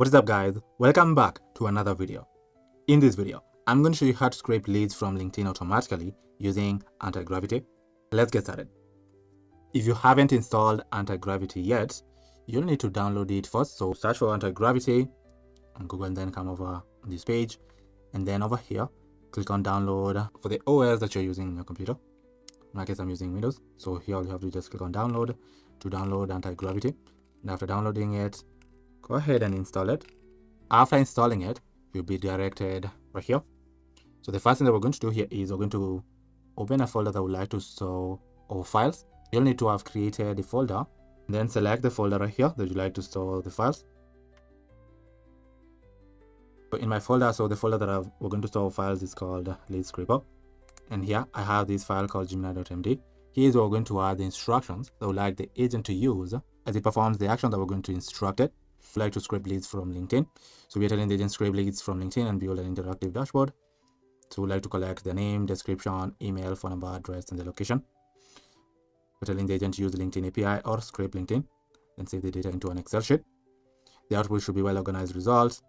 What is up, guys? Welcome back to another video. In this video, I'm going to show you how to scrape leads from LinkedIn automatically using Antigravity. Let's get started. If you haven't installed Antigravity yet, you'll need to download it first. So search for Antigravity on Google and then come over this page. And then over here, click on download for the OS that you're using in your computer. In my case, I'm using Windows. So here all you have to just click on download to download Antigravity. And after downloading it, go ahead and install it. After installing it, you'll be directed right here. So the first thing that we're going to do here is we're going to open a folder that we like to store our files. You'll need to have created the folder, then select the folder right here that you like to store the files. So in my folder, so the folder that we're going to store files is called Lead Scraper. And here I have this file called gemini.md. Here's where we're going to add the instructions that we like the agent to use as it performs the action that we're going to instruct it. We like to scrape leads from LinkedIn. So we're telling the agent scrape leads from LinkedIn and build an interactive dashboard. So we like to collect the name, description, email, phone number, address, and the location. We're telling the agent to use the LinkedIn API or scrape LinkedIn and save the data into an Excel sheet. The output should be well-organized results.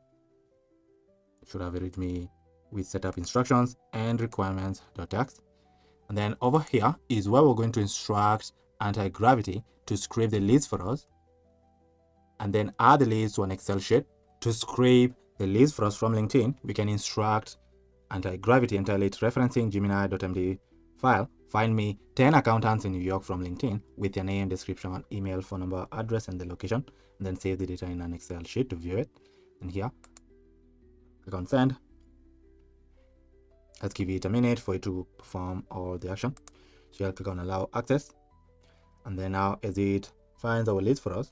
It should have a README with setup instructions and requirements.txt. And then over here is where we're going to instruct Antigravity to scrape the leads for us and then add the leads to an Excel sheet. To scrape the leads for us from LinkedIn, we can instruct Antigravity and tell it referencing gemini.md file, find me 10 accountants in New York from LinkedIn with their name, description, email, phone number, address, and the location, and then save the data in an Excel sheet to view it. And here, click on send. Let's give it a minute for it to perform all the action. So I'll click on allow access. And then now as it finds our leads for us,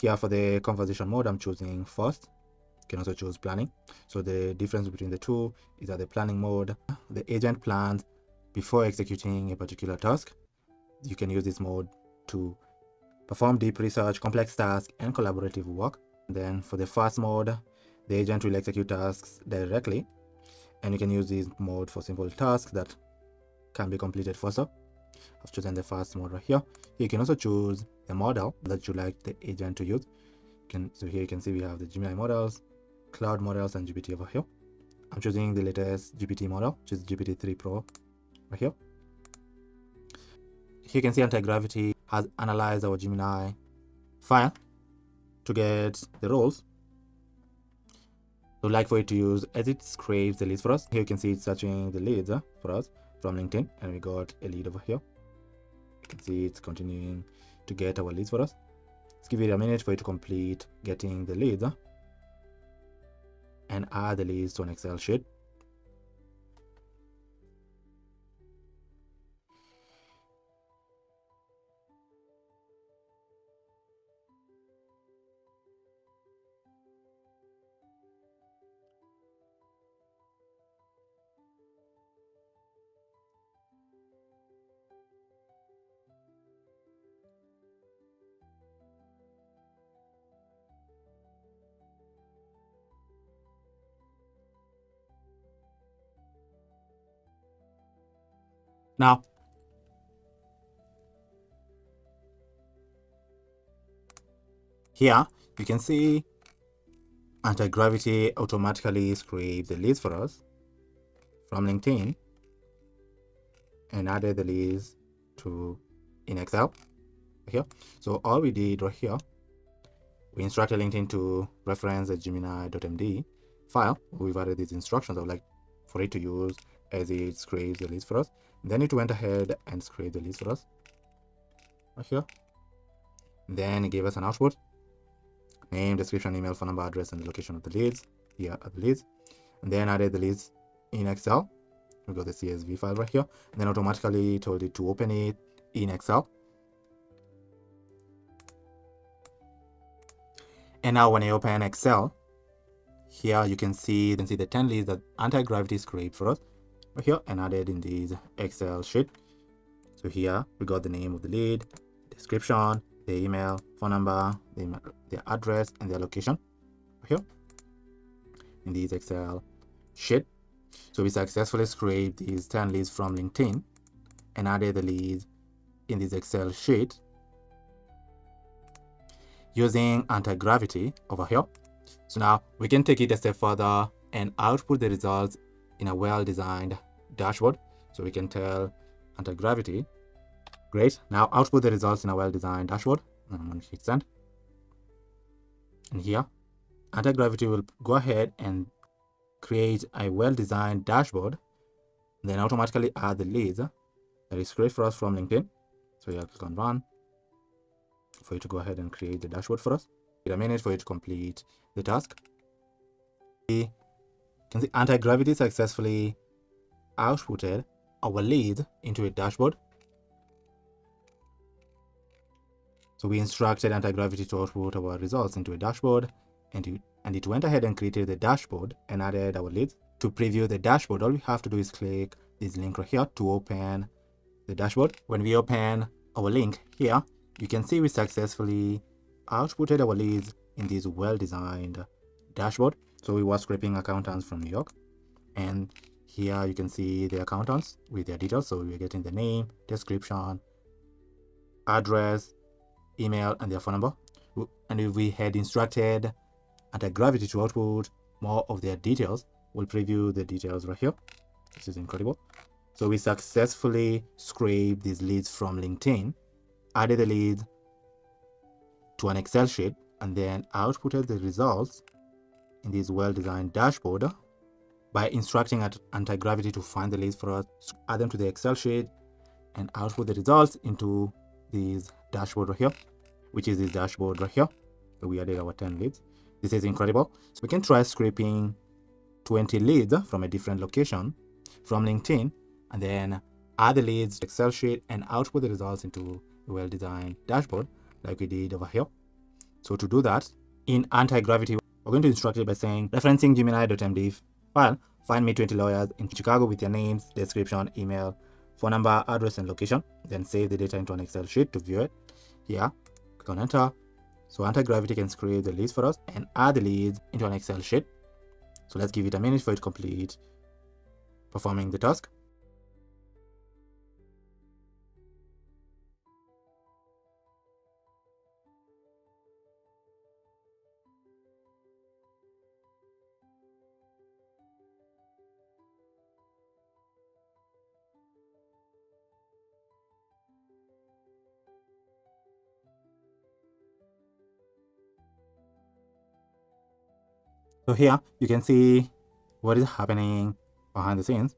here for the conversation mode, I'm choosing first. You can also choose planning. So the difference between the two is that the planning mode, the agent plans before executing a particular task. You can use this mode to perform deep research, complex tasks, and collaborative work. And then for the fast mode, the agent will execute tasks directly. And you can use this mode for simple tasks that can be completed faster. I've chosen the fast mode right here. You can also choose the model that you like the agent to use. So here you can see we have the Gemini models, cloud models, and GPT over here. I'm choosing the latest GPT model, which is GPT-3 Pro right here. Here you can see Antigravity has analyzed our Gemini file to get the roles so like for it to use as it scrapes the leads for us. Here you can see it's searching the leads for us from LinkedIn, and we got a lead over here. You can see it's continuing to get our leads for us. Let's give it a minute for it to complete getting the leads and add the leads to an Excel sheet. Now, here you can see Antigravity automatically scraped the leads for us from LinkedIn and added the leads in Excel here. So all we did right here, we instructed LinkedIn to reference the gemini.md file. We've added these instructions I would like for it to use as it scrapes the leads for us. Then it went ahead and scraped the leads for us right here. Then it gave us an output: name, description, email, phone number, address, and the location of the leads. Here are the leads. And then added the leads in Excel. We got the CSV file right here. And then automatically told it to open it in Excel. And now when I open Excel, here you can see the 10 leads that Antigravity scraped for us right here and added in this Excel sheet. So here we got the name of the lead, description, the email, phone number, the address, and the location right here in this Excel sheet. So we successfully scraped these 10 leads from LinkedIn and added the leads in this Excel sheet using Antigravity over here. So now we can take it a step further and output the results in a well-designed dashboard. So we can tell Antigravity, great, now output the results in a well-designed dashboard. And I'm going to hit send. And here, Antigravity will go ahead and create a well-designed dashboard, then automatically add the leads that is great for us from LinkedIn. So here, click on run for you to go ahead and create the dashboard for us. Wait a minute for you to complete the task. You can see Antigravity successfully outputted our lead into a dashboard. So we instructed Antigravity to output our results into a dashboard, and it went ahead and created the dashboard and added our leads. To preview the dashboard, all we have to do is click this link right here to open the dashboard. When we open our link here, you can see we successfully outputted our leads in this well-designed dashboard. So we were scraping accountants from New York, and here you can see the accountants with their details. So we're getting the name, description, address, email, and their phone number. And if we had instructed Antigravity to output more of their details, we'll preview the details right here. This is incredible. So we successfully scraped these leads from LinkedIn, added the leads to an Excel sheet, and then outputted the results in this well-designed dashboard by instructing Antigravity to find the leads for us, add them to the Excel sheet, and output the results into this dashboard right here, which is this dashboard right here. So we added our 10 leads. This is incredible. So we can try scraping 20 leads from a different location from LinkedIn, and then add the leads to Excel sheet and output the results into a well-designed dashboard like we did over here. So to do that, in Antigravity, we're going to instruct it by saying, referencing Gemini.md file, find me 20 lawyers in Chicago with their names, description, email, phone number, address, and location. Then save the data into an Excel sheet to view it. Here, click on enter. So Antigravity can create the leads for us and add the leads into an Excel sheet. So let's give it a minute for it to complete performing the task. So here you can see what is happening behind the scenes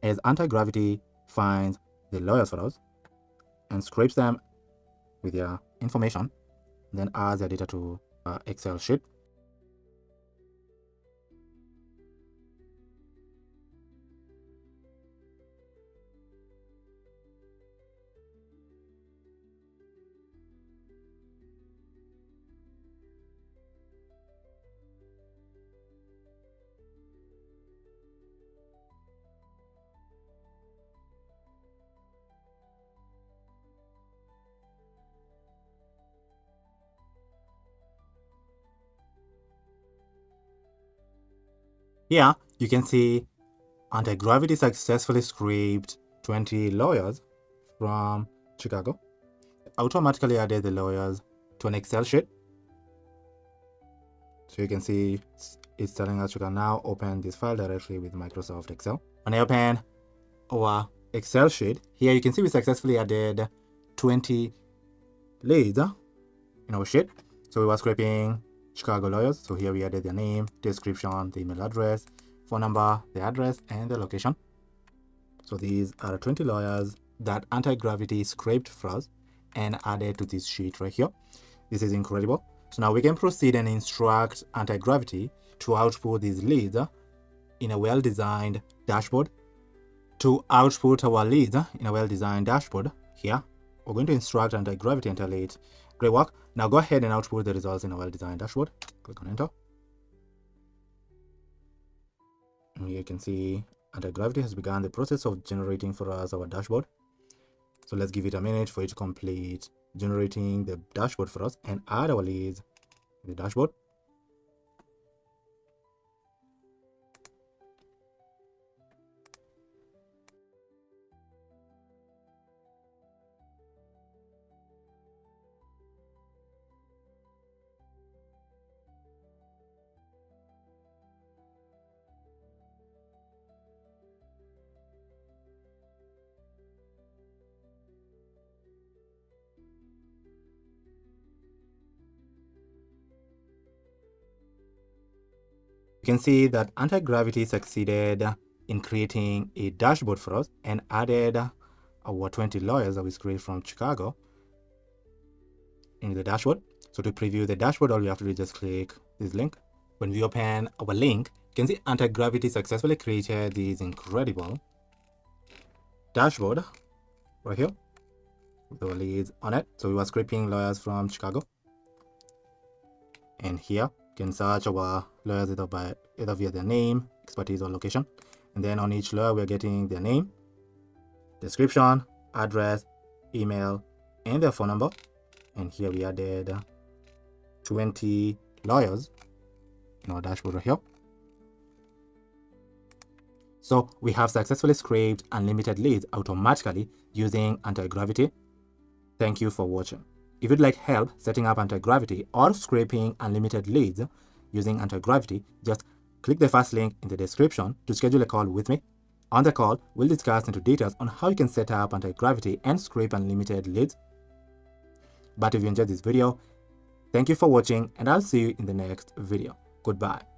as Antigravity finds the lawyers for us and scrapes them with their information, then adds their data to Excel sheet. Here you can see Antigravity successfully scraped 20 lawyers from Chicago, automatically added the lawyers to an Excel sheet. So you can see it's telling us you can now open this file directly with Microsoft Excel. When I open our Excel sheet, here you can see we successfully added 20 leads in our sheet. So we were scraping Chicago lawyers. So here we added their name, description, the email address, phone number, the address, and the location. So these are 20 lawyers that Antigravity scraped for us and added to this sheet right here. This is incredible. So now we can proceed and instruct Antigravity to output these leads in a well-designed dashboard. To output our leads in a well-designed dashboard, here, we're going to instruct Antigravity and tell it, great work. Now go ahead and output the results in a well-designed dashboard. Click on enter. And here you can see Antigravity has begun the process of generating for us our dashboard. So let's give it a minute for it to complete generating the dashboard for us and add our leads in the dashboard. You can see that Antigravity succeeded in creating a dashboard for us and added our 20 lawyers that we created from Chicago in the dashboard. So to preview the dashboard, all we have to do is just click this link. When we open our link, you can see Antigravity successfully created this incredible dashboard right here with our leads on it. So we were scraping lawyers from Chicago, and here you can search our lawyers either via their name, expertise, or location. And then on each lawyer, we're getting their name, description, address, email, and their phone number. And here we added 20 lawyers in our dashboard right here. So we have successfully scraped unlimited leads automatically using Antigravity. Thank you for watching. If you'd like help setting up Antigravity or scraping unlimited leads using Antigravity, just click the first link in the description to schedule a call with me. On the call, we'll discuss into details on how you can set up Antigravity and scrape unlimited leads. But if you enjoyed this video, thank you for watching, and I'll see you in the next video. Goodbye.